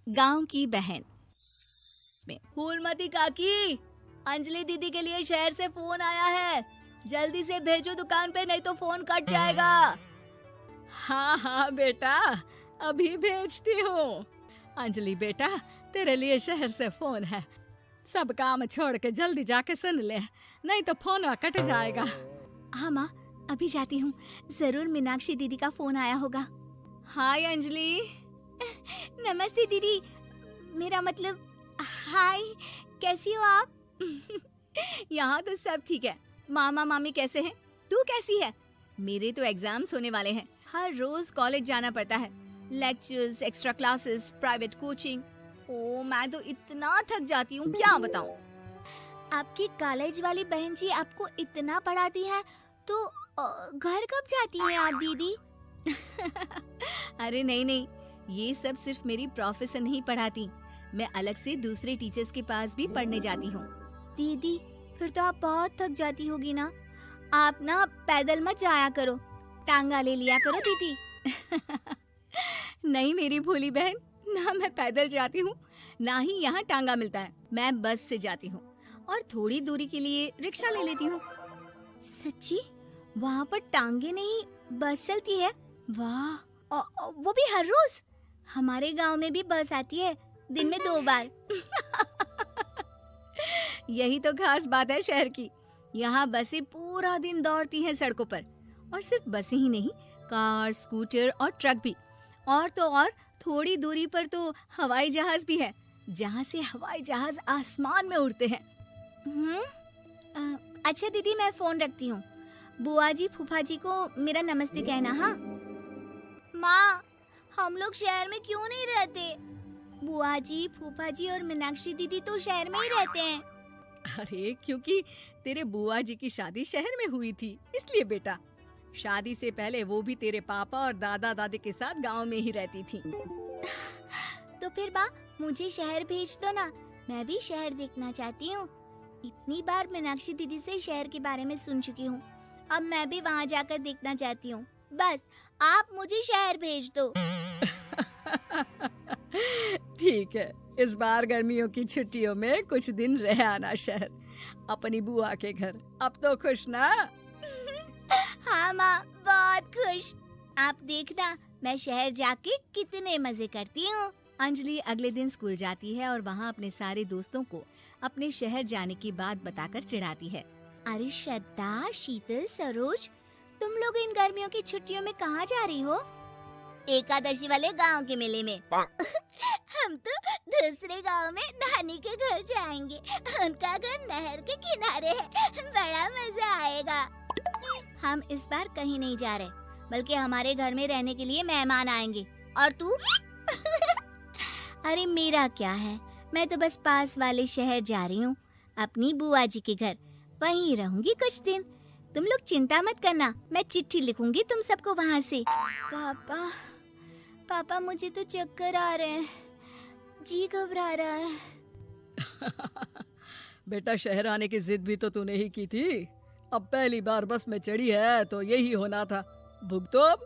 गांव की बहन में। फूलमती काकी, अंजलि दीदी के लिए शहर से फोन आया है, जल्दी से भेजो दुकान पे, नहीं तो फोन कट जाएगा। हाँ हाँ बेटा, अभी भेजती हूँ। अंजलि बेटा, तेरे लिए शहर से फोन है, सब काम छोड़ के जल्दी जाके सुन ले, नहीं तो फोन कट जाएगा। हाँ माँ, अभी जाती हूँ, जरूर मीनाक्षी दीदी का फोन आया होगा। हाय अंजलि। नमस्ते दीदी, मेरा मतलब हाय, कैसी हो आप? यहाँ तो सब ठीक है। मामा मामी कैसे हैं? तू कैसी है? मेरे तो एग्जाम्स होने वाले हैं, हर रोज कॉलेज जाना पड़ता है, lectures, extra classes, private coaching. ओ मैं तो इतना थक जाती हूँ, क्या बताऊँ। आपकी कॉलेज वाली बहन जी आपको इतना पढ़ाती है, तो घर कब जाती हैं आप दीदी? अरे नहीं नहीं, ये सब सिर्फ मेरी प्रोफेसर नहीं पढ़ाती, मैं अलग से दूसरे टीचर्स के पास भी पढ़ने जाती हूँ। दीदी फिर तो आप बहुत थक जाती होगी ना, आप ना पैदल मत जाया करो, टांगा ले लिया करो दीदी। नहीं मेरी भोली बहन, ना मैं पैदल जाती हूँ, ना ही यहाँ टांगा मिलता है, मैं बस से जाती हूँ और थोड़ी दूरी के लिए रिक्शा ले लेती हूँ। सच्ची? वहाँ पर टांगे नहीं बस चलती है? वाह, वो भी हर रोज? हमारे गांव में भी बस आती है, दिन में 2 बार। यही तो खास बात है शहर की, यहाँ बसें पूरा दिन दौड़ती हैं सड़कों पर, और सिर्फ बसें ही नहीं, कार, स्कूटर और ट्रक भी, और तो और थोड़ी दूरी पर तो हवाई जहाज भी है, जहाँ से हवाई जहाज आसमान में उड़ते हैं। अच्छा दीदी, मैं फोन रखती हूँ, बुआ जी फूफा जी को मेरा नमस्ते कहना। हाँ माँ, हम लोग शहर में क्यों नहीं रहते? बुआ जी, फूफा जी और मीनाक्षी दीदी तो शहर में ही रहते हैं। अरे क्योंकि तेरे बुआ जी की शादी शहर में हुई थी, इसलिए बेटा। शादी से पहले वो भी तेरे पापा और दादा दादी के साथ गांव में ही रहती थी। तो फिर बा, मुझे शहर भेज दो ना, मैं भी शहर देखना चाहती हूँ। इतनी बार मीनाक्षी दीदी से शहर के बारे में सुन चुकी हूँ, अब मैं भी वहाँ जाकर देखना चाहती हूँ। बस आप मुझे शहर भेज दो। ठीक है, इस बार गर्मियों की छुट्टियों में कुछ दिन रह आना शहर, अपनी बुआ के घर। अब तो खुश ना? हाँ माँ, बहुत खुश। आप देखना मैं शहर जाके कितने मजे करती हूँ। अंजलि अगले दिन स्कूल जाती है और वहाँ अपने सारे दोस्तों को अपने शहर जाने की बात बताकर चिढ़ाती है। अरे श्रद्धा, शीतल, सरोज, तुम लोग इन गर्मियों की छुट्टियों में कहाँ जा रही हो? एकादशी वाले गांव के मेले में। हम तो दूसरे गांव में नानी के घर जाएंगे, उनका घर नहर के किनारे है, बड़ा मजा आएगा। हम इस बार कहीं नहीं जा रहे, बल्कि हमारे घर में रहने के लिए मेहमान आएंगे। और तू? अरे मेरा क्या है, मैं तो बस पास वाले शहर जा रही हूँ, अपनी बुआ जी के घर, वहीं रहूंगी कुछ दिन। तुम लोग चिंता मत करना, मैं चिट्ठी लिखूंगी तुम सबको वहाँ से। पापा मुझे तो चक्कर आ रहे हैं, जी घबरा रहा है। बेटा, शहर आने की जिद भी तो तूने ही की थी, अब पहली बार बस में चढ़ी है तो यही होना था, भुगतो अब।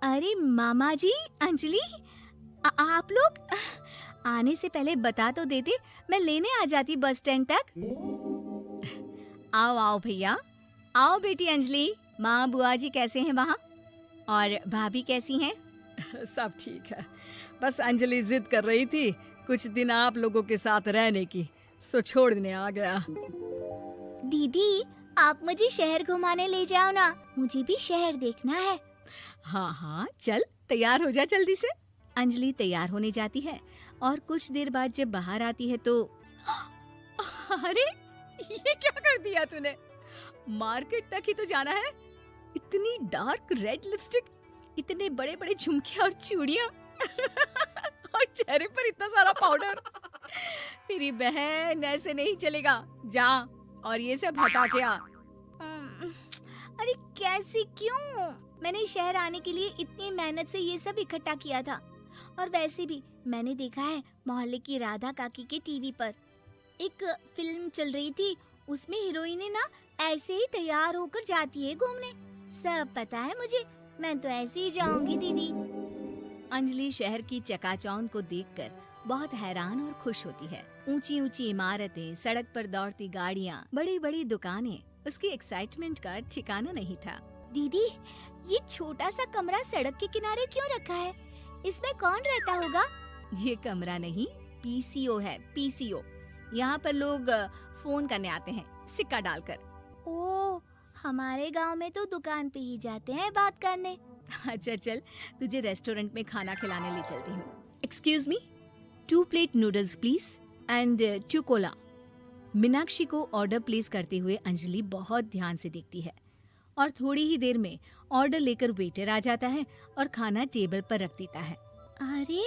अरे मामा जी, अंजलि, आप लोग आने से पहले बता तो देते, मैं लेने आ जाती बस स्टैंड तक। आओ आओ भैया, आओ बेटी अंजलि। माँ बुआ जी कैसे हैं वहाँ, और भाभी कैसी हैं? सब ठीक है, बस अंजलि जिद कर रही थी कुछ दिन आप लोगों के साथ रहने की, सो छोड़ने आ गया। दीदी, आप मुझे शहर घुमाने ले जाओ ना, मुझे भी शहर देखना है। हाँ हाँ चल, तैयार हो जा जल्दी से। अंजलि तैयार होने जाती है और कुछ देर बाद जब बाहर आती है तो अरे ये क्या कर दिया तूने, मार्केट तक ही तो जाना है, इतनी डार्क रेड लिपस्टिक, इतने बड़े बड़े झुमके और चूड़ियां और चेहरे पर इतना सारा पाउडर। मेरी बहन, ऐसे नहीं चलेगा, जा और ये सब हटा के आ। अरे कैसे, क्यों? मैंने शहर आने के लिए इतनी मेहनत से ये सब इकट्ठा किया था, और वैसे भी मैंने देखा है मोहल्ले की राधा काकी के टीवी पर एक फिल्म चल रही थी, उसमें हीरोइनें ना ऐसे ही तैयार होकर जाती है घूमने। सब पता है मुझे, मैं तो ऐसे ही जाऊंगी दीदी। अंजलि शहर की चकाचौंध को देखकर बहुत हैरान और खुश होती है। ऊंची ऊंची इमारतें, सड़क पर दौड़ती गाड़ियाँ, बड़ी बड़ी दुकानें, उसकी एक्साइटमेंट का ठिकाना नहीं था। दीदी, ये छोटा सा कमरा सड़क के किनारे क्यों रखा है? इसमें कौन रहता होगा? ये कमरा नहीं, पीसीओ है, पीसीओ। यहाँ पर लोग फोन करने आते हैं, सिक्का डालकर। ओह, हमारे गांव में तो दुकान पे ही जाते हैं बात करने। अच्छा चल, तुझे रेस्टोरेंट में खाना खिलाने ले चलती हूँ। Excuse me, 2 plate noodles please and 2 Cola. Meenakshi को ऑर्डर प्लेस करते हुए अंजलि बहुत ध्यान से देखती है और थोड़ी ही देर में ऑर्डर लेकर वेटर आ जाता है और खाना टेबल पर रख देता है। अरे,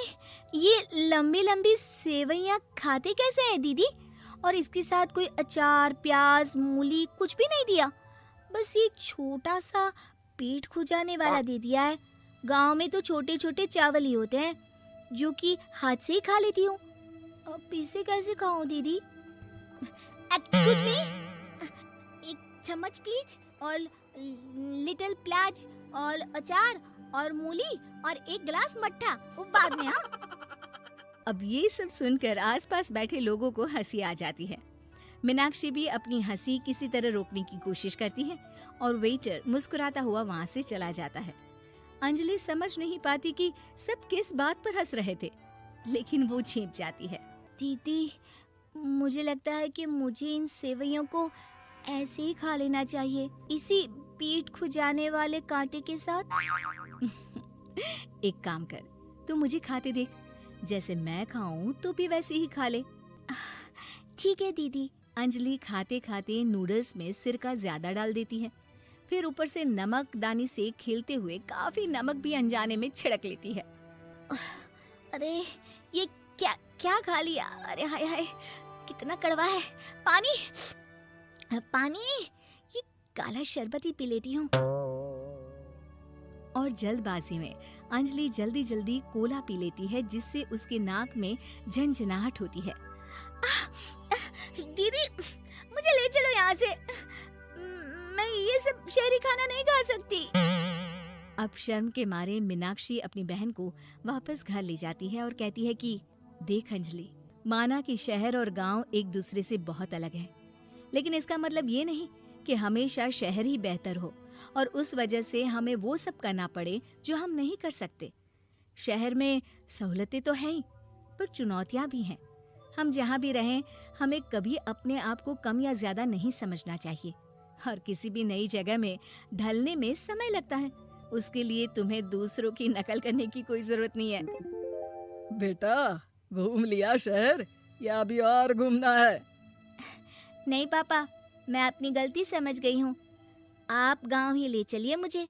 ये लंबी लंबी सेवइयाँ खाते कैसे हैं दीदी? और इसके साथ कोई अचार, प्याज, मूली कुछ भी नहीं दिया, बस ये छोटा सा पेट खुजाने वाला दे दिया है। गांव में तो छोटे छोटे चावल ही होते हैं जो कि हाथ से ही खा लेती हूँ। अब इसे कैसे खाऊं दीदी? एक्सक्यूज मी, एक चम्मच प्लीज, और लिटिल प्याज और अचार और मूली और एक गिलास मट्ठा, वो बाद में। हाँ, अब ये सब सुनकर आसपास बैठे लोगों को हंसी आ जाती है। मीनाक्षी भी अपनी हंसी किसी तरह रोकने की कोशिश करती है और वेटर मुस्कुराता हुआ वहाँ से चला जाता है। अंजलि समझ नहीं पाती कि सब किस बात पर हंस रहे थे, लेकिन वो छिप जाती है। दीदी, मुझे लगता है कि मुझे इन सेवइयों को ऐसे ही खा लेना चाहिए, इसी पेट खुजाने वाले कांटे के साथ। एक काम कर, तू मुझे खाते देख, जैसे मैं खाऊं तो भी वैसे ही खा ले। ठीक है दीदी। अंजलि खाते खाते नूडल्स में सिरका ज्यादा डाल देती है, फिर ऊपर से नमक दानी से खेलते हुए काफी नमक भी अनजाने में छिड़क लेती है। अरे, ये क्या क्या खा लिया? अरे हाय हाय, कितना कड़वा है। पानी पानी, ये काला शरबत ही पी लेती हूँ। और जल्दबाजी में अंजलि जल्दी जल्दी कोला पी लेती है, जिससे उसके नाक में झंझनाहट होती है। दीदी, मुझे ले चलो यहाँ से। मैं ये सब शहरी खाना नहीं खा सकती। अब शर्म के मारे मीनाक्षी अपनी बहन को वापस घर ले जाती है और कहती है कि देख अंजलि, माना कि शहर और गांव एक दूसरे से बहुत अलग हैं, लेकिन इसका मतलब ये नहीं कि हमेशा शहर ही बेहतर हो और उस वजह से हमें वो सब करना पड़े जो हम नहीं कर सकते। शहर में सहूलतें तो हैं ही, पर चुनौतियां भी हैं। हम जहाँ भी रहें, हमें कभी अपने आप को कम या ज्यादा नहीं समझना चाहिए। और किसी भी नई जगह में ढलने में समय लगता है, उसके लिए तुम्हें दूसरों की नकल करने की कोई जरूरत नहीं है। बेटा, घूम लिया शहर या अभी और घूमना है? नहीं पापा, मैं अपनी गलती समझ गई हूँ। आप गांव ही ले चलिए मुझे।